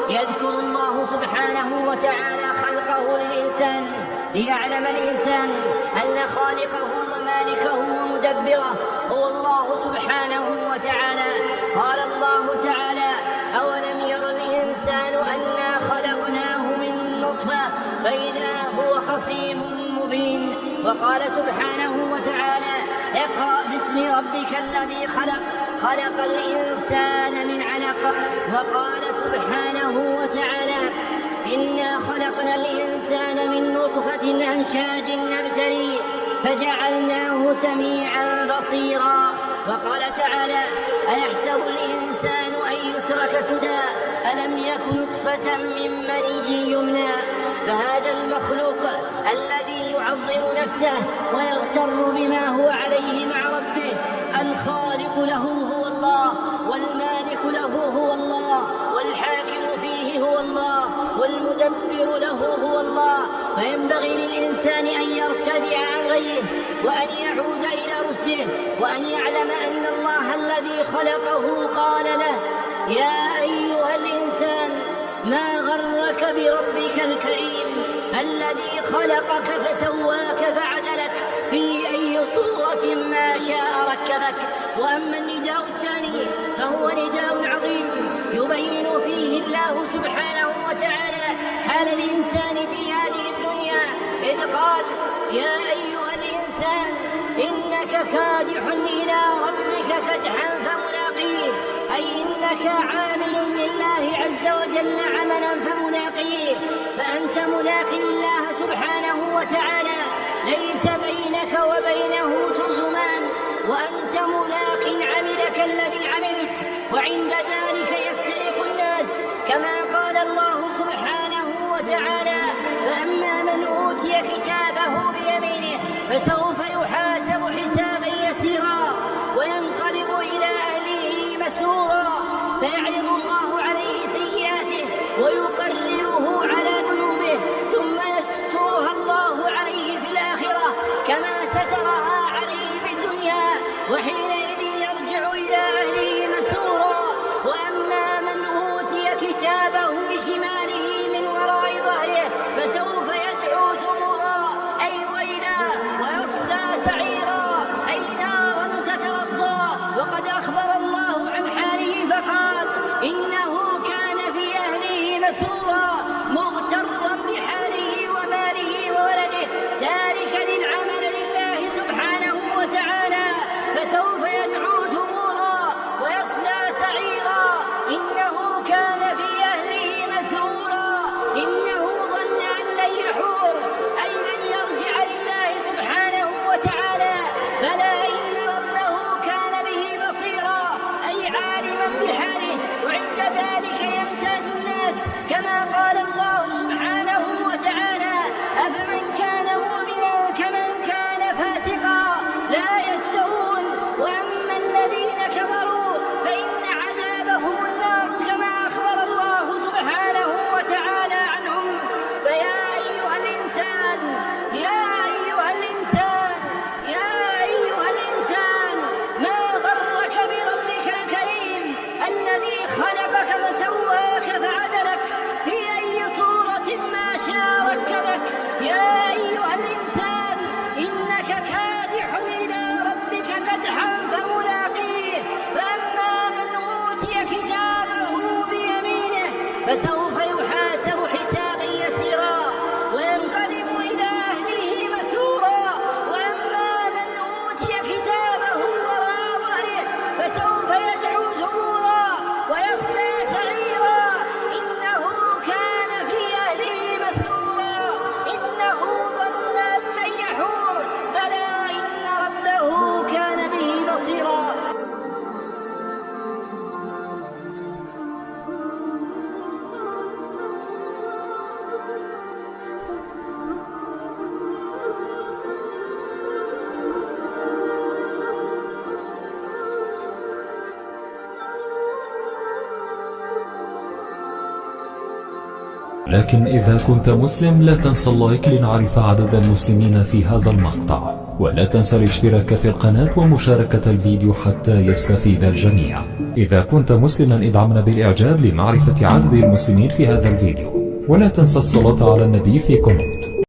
يذكر الله سبحانه وتعالى خلقه للإنسان ليعلم الإنسان أن خالقه ومالكه ومدبره هو الله سبحانه وتعالى. قال الله تعالى: أولم ير الإنسان أنا خلقناه من نطفة فإذا هو خصيم مبين. وقال سبحانه وتعالى: اقرأ باسم ربك الذي خلق خلق الإنسان من علق. وقال سبحانه وتعالى: إنا خلقنا الإنسان من نطفة أمشاج نبتليه فجعلناه سميعا بصيرا. وقال تعالى: أيحسب الإنسان أن يترك سدى ألم يك نطفة من مني يمنى. فهذا المخلوق الذي يعظم نفسه ويغتر بما هو عليه مع ربه الخالق له هو الله، والمالك له هو الله، والحاكم فيه هو الله، والمدبر له هو الله. فينبغي للإنسان أن يرتدع عن غيه وأن يعود إلى رشده وأن يعلم أن الله الذي خلقه قال له: يا أيها الإنسان ما غرك بربك الكريم الذي خلقك فسواك فعدلك في أي صورة ما شاء ركبك. وأما النداء الثاني فهو نداء عظيم يبين فيه الله سبحانه وتعالى حال الإنسان في هذه الدنيا، إذ قال: يا أيها الإنسان إنك كادح إلى ربك كدحا فملاقيه، أي إنك عامل لله عز وجل عملا فملاقيه. فأنت ملاق الله سبحانه وتعالى، ليس بينك وبينه ترجمان، وأنت ملاق عملك الذي عملت. وعند ذلك يفترق الناس كما قال الله سبحانه وتعالى: فأما من أوتي كتابه بيمينه فسوف يحاسب حسابا يسيرا وينقلب إلى أهله مسرورا، فيعرض الله عليه سيئاته ويقرره على ذنوبه ثم يسترها الله عليه في الآخرة كما سترها عليه في الدنيا، وحينئذ يرجع إلى أهله مسرورا. وأما من أوتي كتابه بشماله من وراء ظهره فسوف يدعو ثبورا، أي ويلا، ويصلى سعيرا، أي نارا تتلظى. وقد أخبر الله عن حاله فقال: إنه كان في أهله مسرورا مغترا بحاله وماله وولده تاركا للعمل لله سبحانه وتعالى، فسوف يدعو ثبورا ويصلى سعيرا. إنه كان في أهله مسرورا، إنه ظن أن لن يحور، أي لن يرجع لله سبحانه وتعالى. بلى إن ربه كان به بصيرا، أي عالما بحاله، وعند ذلك يمتاز الناس كما قال الله سبحانه وتعالى: أفمن كان مؤمنا كمن كان فاسقا لا يستوون. وأما الذين كفروا فإن عذابهم النار كما أخبر الله سبحانه وتعالى عنهم. فيا أيها الإنسان، يا أيها الإنسان، يا أيها الإنسان، ما غرك بربك الكريم الذي خلقك فسواك فعدلك في أي صورة ما شاء ركبك. يا أيها الإنسان إنك كادح إلى ربك كدحا فملاقيه. فأما من أوتي كتابه بيمينه فسوف يحاسب حسابا يسيرا وينقلب إلى أهله مسرورا. وأما من أوتي كتابه وراء ظهره فسوف يدعو ثبورا ويصلى سعيرا. إنه كان في أهله مسرورا، إنه ظن أن لن يحور. بلى إن ربه كان به بصيرا. لكن إذا كنت مسلم لا تنسى اللايك لنعرف عدد المسلمين في هذا المقطع. ولا تنسى الاشتراك في القناة ومشاركة الفيديو حتى يستفيد الجميع. إذا كنت مسلما ادعمنا بالإعجاب لمعرفة عدد المسلمين في هذا الفيديو، ولا تنسى الصلاة على النبي في كومنت.